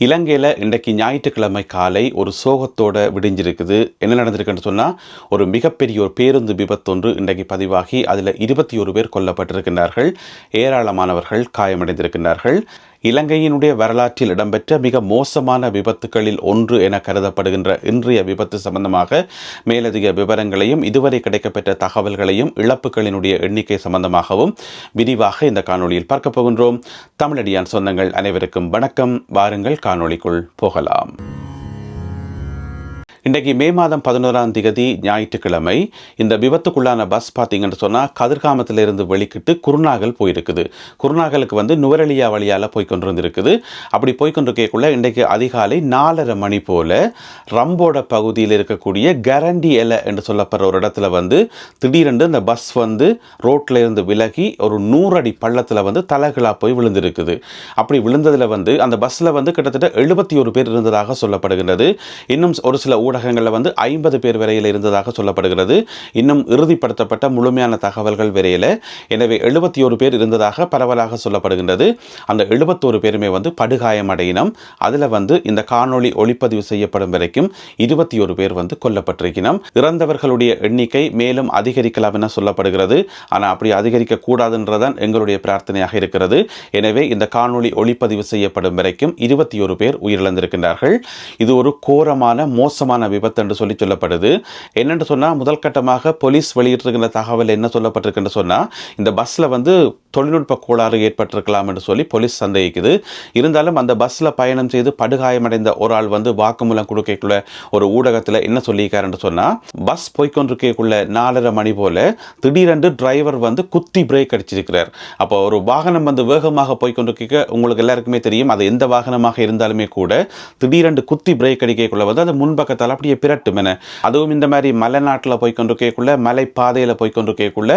இலங்கையில் இன்றைக்கு ஞாயிற்றுக்கிழமை காலை ஒரு சோகத்தோட விடிஞ்சிருக்குது. என்ன நடந்திருக்குன்னு சொன்னால், ஒரு மிகப்பெரிய ஒரு பேருந்து விபத்தொன்று இன்றைக்கு பதிவாகி அதில் 21 பேர் கொல்லப்பட்டிருக்கின்றார்கள். ஏராளமானவர்கள் காயமடைந்திருக்கின்றார்கள். இலங்கையினுடைய வரலாற்றில் இடம்பெற்ற மிக மோசமான விபத்துகளில் ஒன்று என கருதப்படுகின்ற இன்றைய விபத்து சம்பந்தமாக மேலதிக விவரங்களையும் இதுவரை கிடைக்கப்பெற்ற தகவல்களையும் இழப்புகளினுடைய எண்ணிக்கை சம்பந்தமாகவும் விரிவாக இந்த காணொளியில் பார்க்க போகின்றோம். தமிழடியான் சொந்தங்கள் அனைவருக்கும் வணக்கம். வாருங்கள் காணொளிக்குள் போகலாம். இன்றைக்கு மே மாதம் 11ஆம் தேதி ஞாயிற்றுக்கிழமை இந்த விபத்துக்குள்ளான பஸ் பார்த்தீங்கன்னு சொன்னால் கதிர்காமத்திலிருந்து வெளிக்கிட்டு குருநாகல் போயிருக்குது. குருநாகலுக்கு நுவரெலியா வழியால் போய்கொண்டிருந்திருக்குது. அப்படி போய்கொண்டிருக்கக்குள்ள இன்றைக்கு அதிகாலை 4:30 மணி போல் ரம்போட பகுதியில் இருக்கக்கூடிய கரண்டி எலை என்று சொல்லப்படுற ஒரு இடத்துல திடீரென்று இந்த பஸ் ரோட்டில் இருந்து விலகி ஒரு 100 அடி பள்ளத்தில் தலைகளாக போய் விழுந்திருக்குது. அப்படி விழுந்ததில் அந்த பஸ்ஸில் கிட்டத்தட்ட 71 பேர் இருந்ததாக சொல்லப்படுகின்றது. இன்னும் ஒரு சில ஊடகங்களில் 50 பேர் வரையில் இருந்ததாக சொல்லப்படுகிறது. இன்னும் இறுதிப்படுத்தப்பட்ட முழுமையான தகவல்கள் வரையில். எனவே 71 பேர் இருந்ததாக பரவலாக சொல்லப்படுகின்றது. அந்த 71 பேருமே படுகாயமடையினம். அதில் இந்த காணொளி ஒளிப்பதிவு செய்யப்படும் வரைக்கும் 21 பேர் கொல்லப்பட்டிருக்கணும். இறந்தவர்களுடைய எண்ணிக்கை மேலும் அதிகரிக்கலாம் என சொல்லப்படுகிறது. ஆனால் அப்படி அதிகரிக்க கூடாதுன்றதான் எங்களுடைய பிரார்த்தனையாக இருக்கிறது. எனவே இந்த காணொளி ஒளிப்பதிவு செய்யப்படும் வரைக்கும் 21 பேர் உயிரிழந்திருக்கின்றார்கள். இது ஒரு கோரமான மோசமான விபத்து என்று சொல்லப்படுது. என்னென்று சொன்னால், முதல் கட்டமாக போலீஸ் வெளியிட்டிருக்கிற தகவல் என்ன சொல்லப்பட்டிருக்குன்னு சொன்னால், இந்த பஸ்ஸில் தொழில்நுட்ப கோளாறு ஏற்பட்டிருக்கலாம் என்று சொல்லி போலீஸ் சந்தேகிக்குது. இருந்தாலும் அந்த பஸ்ஸில் பயணம் செய்து படுகாயமடைந்த ஒரு ஆள் வாக்குமூலம் கொடுக்கக்குள்ள ஒரு ஊடகத்தில் என்ன சொல்லியிருக்காருன்னு சொன்னால், பஸ் போய்கொண்டிருக்கக்குள்ள 4:30 மணி போல திடீரென்று டிரைவர் குத்தி பிரேக் அடிச்சிருக்கிறார். அப்போ ஒரு வாகனம் வேகமாக போய்கொண்டிருக்க உங்களுக்கு எல்லாருக்குமே தெரியும், அது எந்த வாகனமாக இருந்தாலுமே கூட திடீரென்று குத்தி பிரேக் அடிக்கக்குள்ள அது முன்பக்கத்தால் அப்படியே பிரட்டும் என. அதுவும் இந்த மாதிரி மலைநாட்டில் போய்கொண்டிருக்கக்குள்ள மலை பாதையில் போய்கொண்டிருக்கக்குள்ள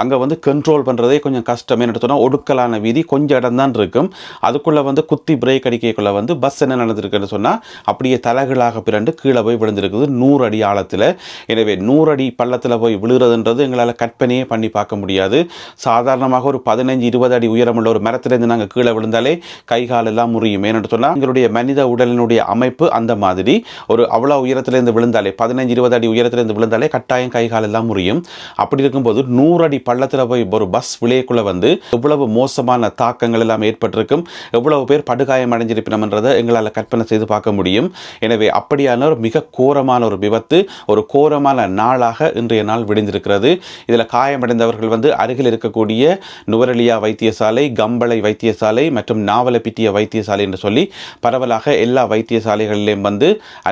அங்கே கண்ட்ரோல் பண்ணுறதே கொஞ்சம் கஷ்டம். என்ன சொன்னால், ஒடுக்கலான வீதி கொஞ்சம் இடம் தான் இருக்கும். அதுக்குள்ளே குத்தி பிரேக் அடிக்கக்குள்ள பஸ் என்ன நடந்திருக்குன்னு சொன்னால், அப்படியே தலைகளாக பிறண்டு கீழே போய் விழுந்திருக்குது 100 அடி ஆழத்தில். எனவே 100 அடி பள்ளத்தில் போய் விழுகிறதுன்றது எங்களால் கற்பனையே பண்ணி பார்க்க முடியாது. சாதாரணமாக ஒரு 15-20 அடி உயரமுள்ள ஒரு மரத்திலிருந்து நாங்கள் கீழே விழுந்தாலே கை காலெல்லாம் முறியும். ஏன்னு சொன்னால், எங்களுடைய மனித உடலினுடைய அமைப்பு அந்த மாதிரி. ஒரு அவ்வளோ உயரத்திலிருந்து விழுந்தாலே 15-20 அடி உயரத்திலிருந்து விழுந்தாலே கட்டாயம் கை காலெல்லாம் முறியும். அப்படி இருக்கும்போது 100 அடி பள்ளத்தில் போய் ஒரு பஸ் விளையக்குள்ள எவ்வளவு மோசமான தாக்கங்கள் எல்லாம் ஏற்பட்டிருக்கும், எவ்வளவு பேர் படுகாயம் அடைஞ்சிருப்பினோம்ன்றதை எங்களால் கற்பனை செய்து பார்க்க முடியும். எனவே அப்படியான ஒரு மிக கோரமான ஒரு விபத்து, ஒரு கோரமான நாளாக இன்றைய நாள் விடிந்திருக்கிறது. இதில் காயமடைந்தவர்கள் அருகில் இருக்கக்கூடிய நுவரெலியா வைத்தியசாலை, கம்பளை வைத்தியசாலை மற்றும் நாவலப்பிட்டிய வைத்தியசாலை என்று சொல்லி பரவலாக எல்லா வைத்தியசாலைகளிலும்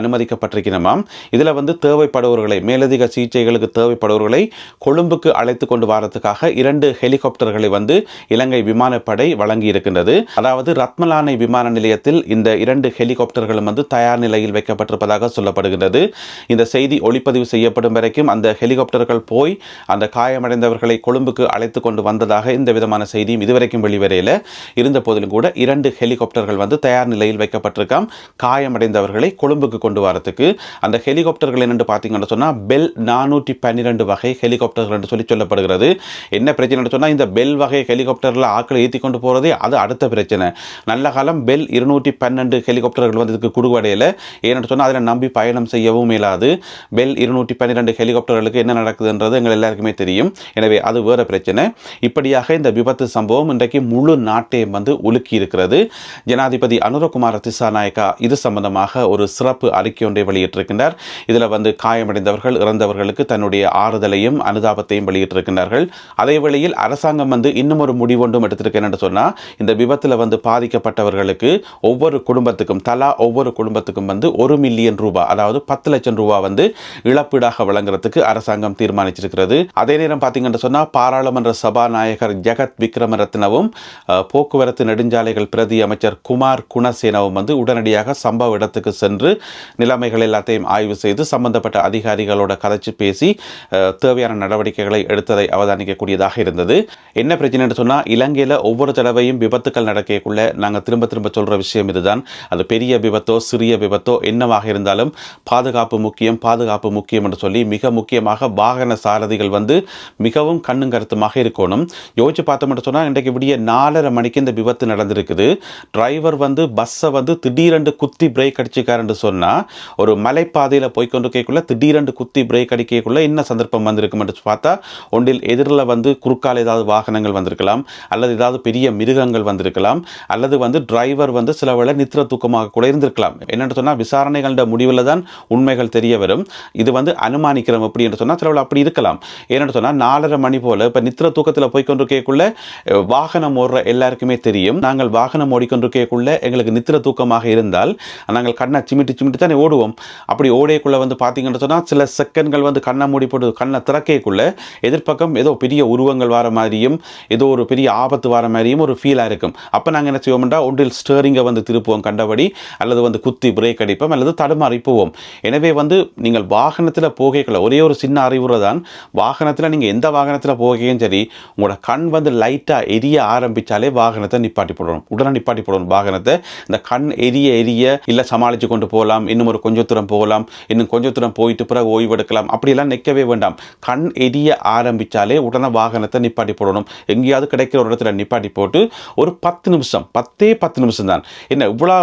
அனுமதிக்கப்பட்டிருக்கிறோமாம். இதில் தேவைப்படுபவர்களை, மேலதிக சிகிச்சைகளுக்கு தேவைப்படுபவர்களை கொழும்புக்கு அழைத்து கொண்டு வரதுக்காக 2 ஹெலிகாப்டர்களை இலங்கை விமானப்படை வழங்கி இருக்கின்றது. அதாவது ரத்மலானை விமான நிலையத்தில் இந்த 2 ஹெலிகாப்டர்களும் தயார் நிலையில் வைக்கப்பட்டிருப்பதாக சொல்லப்படுகின்றது. இந்த செய்தி ஒளிப்பதிவு செய்யப்படும் வரைக்கும் அந்த ஹெலிகாப்டர்கள் போய் அந்த காயமடைந்தவர்களை கொழும்புக்கு அழைத்து கொண்டு வந்ததாக இந்த விதமான செய்தியும் இதுவரைக்கும் வெளிவரையில் இருந்த போதிலும் கூட 2 ஹெலிகாப்டர்கள் தயார் நிலையில் வைக்கப்பட்டிருக்காம் காயமடைந்தவர்களை கொழும்புக்கு கொண்டு வரத்துக்கு. அந்த ஹெலிகாப்டர்கள் என்னென்று பார்த்தீங்கன்னு சொன்னால், பெல் 412 வகை ஹெலிகாப்டர்கள் என்று சொல்லப்படுகிறது. என்ன பிரச்சனை சொன்னால், இந்த பெல் வகை ஹெலிகாப்டரில் ஆட்களை ஏற்றி கொண்டு போகிறதே அது அடுத்த பிரச்சனை. நல்ல காலம் பெல் 212 ஹெலிகாப்டர்கள் இதுக்கு குடுவடையில். ஏன்னு சொன்னால், அதில் நம்பி பயணம் செய்யவும் இயலாது. பெல் 212 ஹெலிகாப்டர்களுக்கு என்ன நடக்குதுன்றது எங்கள் எல்லாருக்குமே தெரியும். எனவே அது வேறு பிரச்சனை. இப்படியாக இந்த விபத்து சம்பவம் இன்றைக்கு முழு நாட்டையும் உலுக்கி இருக்கிறது. ஜனாதிபதி அனுரகுமார திசாநாயக்கா இது சம்பந்தமாக ஒரு சிறப்பு அறிக்கை ஒன்றை வெளியிட்டிருக்கின்றார். இதில் காயமடைந்தவர்கள், இறந்தவர்களுக்கு தன்னுடைய ஆறுதலையும் அனுதாபத்தையும் வெளியிட்டிருக்கின்றார்கள். அதே வேளையில் அரசாங்கம் இன்னும் ஒரு முடிவொன்றும் எடுத்திருக்கேன் என்று சொன்னால், இந்த விபத்தில் பாதிக்கப்பட்டவர்களுக்கு ஒவ்வொரு குடும்பத்துக்கும் ஒவ்வொரு குடும்பத்துக்கும் 1 மில்லியன் ரூபாய், அதாவது 10 லட்சம் ரூபாய் இழப்பீடாக வழங்குறதுக்கு அரசாங்கம் தீர்மானிச்சிருக்கிறது. அதே நேரம் பார்த்தீங்கன்னு சொன்னால், பாராளுமன்ற சபாநாயகர் ஜெகத் விக்ரமரத்னவும் போக்குவரத்து நெடுஞ்சாலைகள் பிரதி அமைச்சர் குமார் குணசேனவும் உடனடியாக சம்பவ இடத்துக்கு சென்று நிலைமைகள் எல்லாத்தையும் எல்லாத்தையும் ஆய்வு செய்து சம்பந்தப்பட்ட அதிகாரிகளோட கதைச்சு பேசி தேவையான நடவடிக்கைகளை எடுத்ததை அவதானிக்கக்கூடியதாக இருந்தது. என்ன பிரச்சனைன்னு சொன்னால், இலங்கையில் ஒவ்வொரு தடவையும் விபத்துக்கள் நடக்கக்குள்ள நாங்கள் திரும்ப திரும்ப சொல்கிற விஷயம் இதுதான். அது பெரிய விபத்தோ சிறிய விபத்தோ என்னவாக இருந்தாலும் பாதுகாப்பு முக்கியம், பாதுகாப்பு முக்கியம் என்று சொல்லி மிக முக்கியமாக வாகன சாரதிகள் மிகவும் கண்ணும் கருத்துமாக இருக்கணும். யோசிச்சு பார்த்தோம்னு சொன்னால், இன்றைக்கு விடிய 4:30 மணிக்கு இந்த விபத்து நடந்திருக்குது. டிரைவர் பஸ்ஸை திடீரென்று குத்தி பிரேக் அடிச்சுக்காருன்னு சொன்னால், ஒரு மலைப்பாதையில் போய்கொண்டிருக்கக்குள்ள திடீரென்று குத்தி பிரேக் அடிக்கக்குள்ள என்ன சந்தர்ப்பம் வந்திருக்கும் என்று பார்த்தா, ஒன்றில் எதிரில் குறுக்கால் ஏதாவது வாகனங்கள் வந்திருக்கலாம், அல்லது ஏதாவது பெரிய மிருகங்கள் வந்திருக்கலாம், அல்லது டிரைவர் சில வேளை நித்திர தூக்கமாக கூட இருந்திருக்கலாம். என்னென்னு சொன்னால், விசாரணைகளோட முடிவில் தான் உண்மைகள் தெரிய வரும். இது அனுமானிக்கிறோம் அப்படி என்று சொன்னால் சில வேளை அப்படி இருக்கலாம். ஏன்னு சொன்னால் 4:30 மணி போல இப்போ நித்திர தூக்கத்தில் போய்கொண்டிருக்கக்குள்ள வாகனம் ஓடுற எல்லாருக்குமே தெரியும். நாங்கள் வாகனம் ஓடிக்கொண்டிருக்கக்குள்ள எங்களுக்கு நித்திர தூக்கமாக இருந்தால் நாங்கள் கண்ணை சிமிட்டி தானே ஓடுவோம். அப்படி ஓடையக்குள்ள பார்த்தீங்கன்னு சொன்னால் சில செகண்ட்கள் கண்ணை மூடி போட்டு கண்ணை திறக்கக்குள்ள எதிர்ப்பக்கம் ஏதோ பெரிய உருவங்கள் வர மாதிரியும் ஏதோ ஒரு பெரிய ஆபத்து வர மாதிரியும் ஒரு ஃபீலாக இருக்கும். அப்போ நாங்கள் என்ன செய்வோம்னா, ஒன்றில் ஸ்டேரிங்கை திருப்புவோம் கண்டபடி, அல்லது குத்தி பிரேக் அடிப்போம், அல்லது தடுமாறி போவோம். எனவே நீங்கள் வாகனத்தில் போகல ஒரே ஒரு சின்ன அறிவுரை தான், வாகனத்தில் நீங்கள் எந்த வாகனத்தில் போகையும் சரி, உங்களோட கண் லைட்டாக எரிய ஆரம்பித்தாலே வாகனத்தை நிப்பாட்டி போடணும். உடனே நிப்பாட்டி போடணும் வாகனத்தை. இந்த கண் எரிய இல்லை சமாளித்து கொண்டு போகலாம், இன்னும் ஒரு கொஞ்சம் தூரம் போகலாம், இன்னும் கொஞ்சம் தூரம் போயிட்டு பிறகு ஓய்வு எடுக்கலாம், அப்படியெல்லாம் நிற்கவே வேண்டாம். கண் எரிய ஆரம்பித்தாலே உடனே வாகனத்தை நிப்பாட்டி போடணும். எங்கேயாவது கிடைக்கிற ஒரு இடத்துல நிப்பாட்டி போட்டு ஒரு 10 நிமிஷம் 10 நிமிஷம் தான், என்ன இவ்வளோ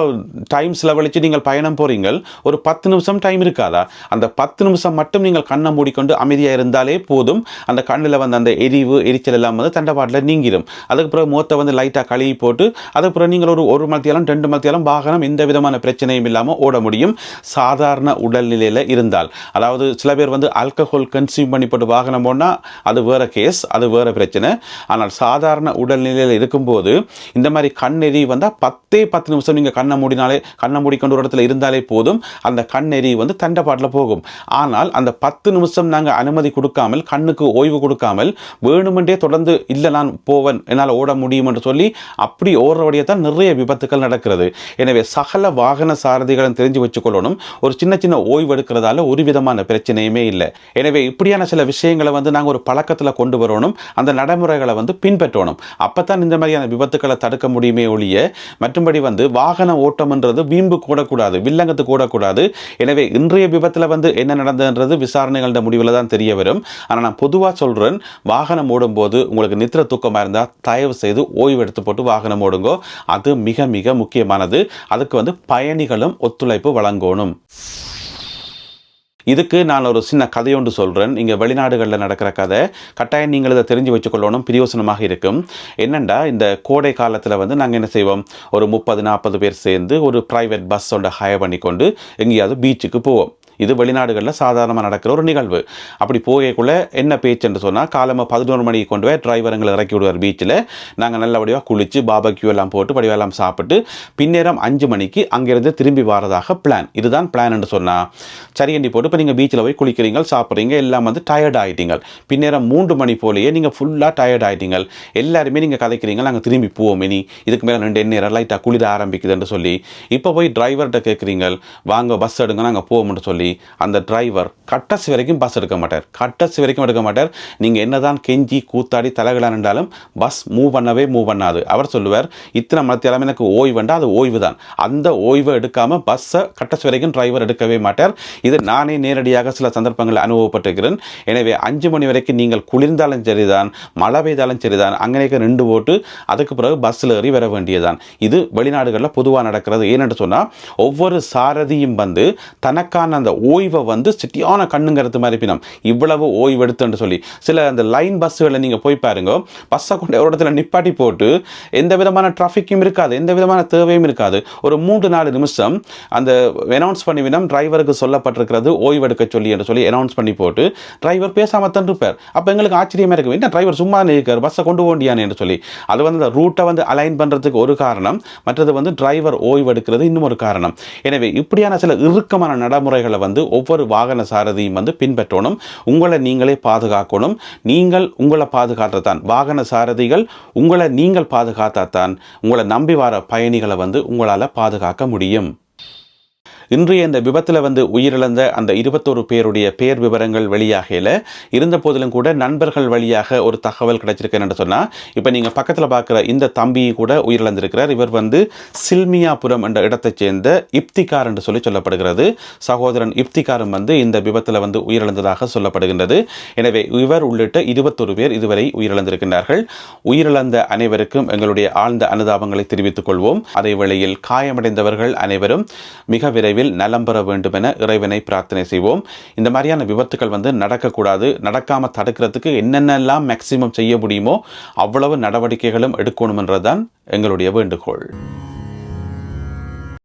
டைம் செலவழித்து நீங்கள் பயணம் போகிறீங்க, ஒரு 10 நிமிஷம் டைம் இருக்காதா? அந்த 10 நிமிஷம் மட்டும் நீங்கள் கண்ணை மூடிக்கொண்டு அமைதியாக இருந்தாலே போதும். அந்த கண்ணில் அந்த எரிச்சல் எல்லாம் தண்டபாட்டில் நீங்கிடும். அதுக்கு பிறகு முகத்தை லைட்டாக கழுவி போட்டு அதுக்கு பிறகு நீங்கள் ஒரு மணித்தியாலும் 2 மணித்தியாலும் வாகனம் எந்த விதமான பிரச்சனையும் இல்லாமல் ஓட முடியும், சாதாரண உடல்நிலையில் இருந்தால். அதாவது சில பேர் ஆல்கஹால் கன்சியூம் பண்ணி போட்டு வாகனம் போனால் அது வேறு கேஸ், அது வேறு பிரச்சனை. ஆனால் சாதாரண உடல்நிலையில் இருக்கும்போது இந்த மாதிரி கண்ணெறி வந்தால் 10 நிமிஷம் நீங்கள் கண்ணை மூடிக்கொண்டு ஒரு இடத்துல இருந்தாலே போதும், அந்த கண்ணெறி தண்டபாட்டில் போகும். ஆனால் அந்த 10 நிமிஷம் நாங்கள் அனுமதி கொடுக்காமல், கண்ணுக்கு ஓய்வு கொடுக்காமல், வேணுமென்றே தொடர்ந்து இல்லை நான் போவேன் என்னால் ஓட முடியும் என்று சொல்லி அப்படி ஓடுறபடியே தான் நிறைய விபத்துக்கள் நடக்கிறது. எனவே சகல வாகன சாரதிகளும் தெரிஞ்சு வச்சுக்கொள்ளணும், ஒரு சின்ன சின்ன ஓய்வு எடுக்கிறதால ஒரு விதமான பிரச்சனையுமே இல்லை. எனவே இப்படியான சில விஷயங்களை நாங்கள் ஒரு பழக்கத்தில் கொண்டு வரணும், அந்த நடைமுறைகளை பின்பற்றணும். அப்போ தான் இந்த மாதிரியான விபத்துக்களை தடுக்க முடியுமே ஒழிய மற்றும்படி வாகன ஓட்டம்ன்றது வீம்பு கூடக்கூடாது, வில்லங்கத்து கூடக்கூடாது. எனவே இன்றைய விபத்தில் என்ன நடந்ததுன்றது விசாரணைகளோட முடிவில் தான் தெரிய வரும். ஆனால் நான் பொதுவாக சொல்கிறேன், வாகனம் ஓடும்போது உங்களுக்கு நித்திர தூக்கமாக இருந்தால் தயவு செய்து ஓய்வு எடுத்து போட்டு வாகனம் ஓடுங்கோ. அது மிக மிக முக்கியமானது. அதுக்கு பயணிகளும் ஒத்துழைப்பு வழங்கணும். இதுக்கு நான் ஒரு சின்ன கதையொன்று சொல்கிறேன். இங்கே வெளிநாடுகளில் நடக்கிற கதை, கட்டாயம் நீங்கள் இதை தெரிஞ்சு வச்சுக்கொள்ளணும், பிரயோசனமாக இருக்கும். என்னென்னா, இந்த கோடை காலத்தில் நாங்கள் என்ன செய்வோம், ஒரு 30-40 பேர் சேர்ந்து ஒரு ப்ரைவேட் பஸ் ஹயர் பண்ணி கொண்டு எங்கேயாவது பீச்சுக்கு போவோம். இது வெளிநாடுகளில் சாதாரணமாக நடக்கிற ஒரு நிகழ்வு. அப்படி போகக்குள்ள என்ன பேச்சுன்னு சொன்னால், காலமாக 11 மணிக்கு கொண்டு போய் டிரைவர் எங்களை இறக்கி விடுவார் பீச்சில். நாங்கள் நல்லபடியாக குளித்து பாபக்யூ எல்லாம் போட்டு படிவெல்லாம் சாப்பிட்டு பின்னேரம் 5 மணிக்கு அங்கேருந்து திரும்பி வரதாக பிளான். இதுதான் பிளான் என்று சொன்னால் சரி எண்ணி போட்டு இப்போ நீங்கள் பீச்சில் போய் குளிக்கிறீங்க, சாப்பிட்றீங்க, எல்லாம் டயர்ட் ஆகிட்டீங்க. பின்னேரம் 3 மணி போலேயே நீங்கள் ஃபுல்லாக டயர்ட் ஆகிட்டீங்க. எல்லாருமே நீங்கள் கதைக்கிறீங்க, நாங்கள் திரும்பி போவோம், இனி இதுக்கு மேலே 2 நேரம் லைட்டாக குளிர ஆரம்பிக்குதுன்னு சொல்லி இப்போ போய் டிரைவர்கிட்ட கேட்குறீங்க, வாங்க பஸ் எடுங்க நாங்கள் போவோம்னு சொல்லி அந்த டிரைவர் கட்டசி வரைக்கும் பஸ் எடுக்க மாட்டார். நீங்கள் என்னதான் கெஞ்சி கூத்தாடி தலைகளாக இருந்தாலும் பஸ் மூவ் பண்ணாது. அவர் சொல்லுவார், இத்தனை மணித்தியாலும் எனக்கு ஓய்வு வேண்டாம், அது ஓய்வு தான். அந்த ஓய்வை எடுக்காமல் பஸ்ஸை கட்டசி வரைக்கும் டிரைவர் எடுக்கவே மாட்டார். இது நானே நேரடியாக சில சந்தர்ப்பங்களில் அனுபவப்பட்டிருக்கிறேன். எனவே 5 மணி வரைக்கும் நீங்கள் குளிர்ந்தாலும் சரிதான், மழை பெய்தாலும் சரிதான், அங்கே நின்று போட்டு அதுக்கு பிறகு பஸ்ஸில் ஏறி வர வேண்டியதுதான். இது வெளிநாடுகளில் பொதுவாக நடக்கிறது. ஏனென்று சொன்னால், ஒவ்வொரு சாரதியும் தனக்கான அந்த ஓய்வை சிட்டியான கண்ணுங்கிறது மாதிரி பின்னம் இவ்வளவு ஓய்வு எடுத்துன்னு சொல்லி சில அந்த லைன் பஸ்ஸுகளை நீங்கள் போய் பாருங்க, பஸ்ஸை கொண்டு ஒரு இடத்துல நிப்பாட்டி போட்டு எந்த விதமான டிராஃபிக்கும் இருக்காது, எந்த விதமான தேவையும் இருக்காது. ஒரு 3-4 நிமிஷம் அந்த அனௌன்ஸ் பண்ணி வினம் டிரைவருக்கு சொல்லப்பட்டிருக்கிறது ஓய்வு எடுக்க சொல்லி என்று சொல்லி அனௌன்ஸ் பண்ணி போட்டு டிரைவர் பேசாமல் தான் இருப்பார். அப்போ எங்களுக்கு ஆச்சரியமாக இருக்கும், என்ன டிரைவர் சும்மா இருக்கார், பஸ்ஸை கொண்டு போண்டியானு என்று சொல்லி. அது அந்த ரூட்டை அலைன் பண்ணுறதுக்கு ஒரு காரணம், மற்றது டிரைவர் ஓய்வு எடுக்கிறது இன்னும் ஒரு காரணம். எனவே இப்படியான சில இறுக்கமான நடைமுறைகளை ஒவ்வொரு வாகன சாரதியும் பின்பற்றணும். உங்களை நீங்களே பாதுகாக்கணும். நீங்கள் உங்களை பாதுகாத்தான், வாகன சாரதிகள் உங்களை நீங்கள் பாதுகாத்தான் உங்களை நம்பி வர பயணிகளை உங்களால் பாதுகாக்க முடியும். இன்றைய இந்த விபத்தில் வந்து உயிரிழந்த அந்த 21 பேருடைய பேர் விவரங்கள் வெளியாகல இருந்த போதிலும் கூட நண்பர்கள் வழியாக ஒரு தகவல் கிடைச்சிருக்கேன்னு சொன்னால், இப்போ நீங்கள் பக்கத்தில் பார்க்குற இந்த தம்பி கூட உயிரிழந்திருக்கிறார். இவர் வந்து சில்மியாபுரம் என்ற இடத்தைச் சேர்ந்த இப்திகார் என்று சொல்லப்படுகிறது. சகோதரன் இப்திகாரும் வந்து இந்த விபத்தில் வந்து உயிரிழந்ததாக சொல்லப்படுகின்றது. எனவே இவர் உள்ளிட்ட 21 பேர் இதுவரை உயிரிழந்திருக்கின்றார்கள். உயிரிழந்த அனைவருக்கும் எங்களுடைய ஆழ்ந்த அனுதாபங்களை தெரிவித்துக் கொள்வோம். அதே வேளையில் காயமடைந்தவர்கள் அனைவரும் மிக விரைவில் நலம் பெற வேண்டும் என இறைவனை பிரார்த்தனை செய்வோம். இந்த மாதிரியான விபத்துக்கள் வந்து நடக்கக்கூடாது. நடக்காம தடுக்கிறதுக்கு என்னென்னலாம் மேக்சிமம் செய்ய முடியுமோ அவ்வளவு நடவடிக்கைகளும் எடுக்கணும் என்றுதான் எங்களுடைய வேண்டுகோள்.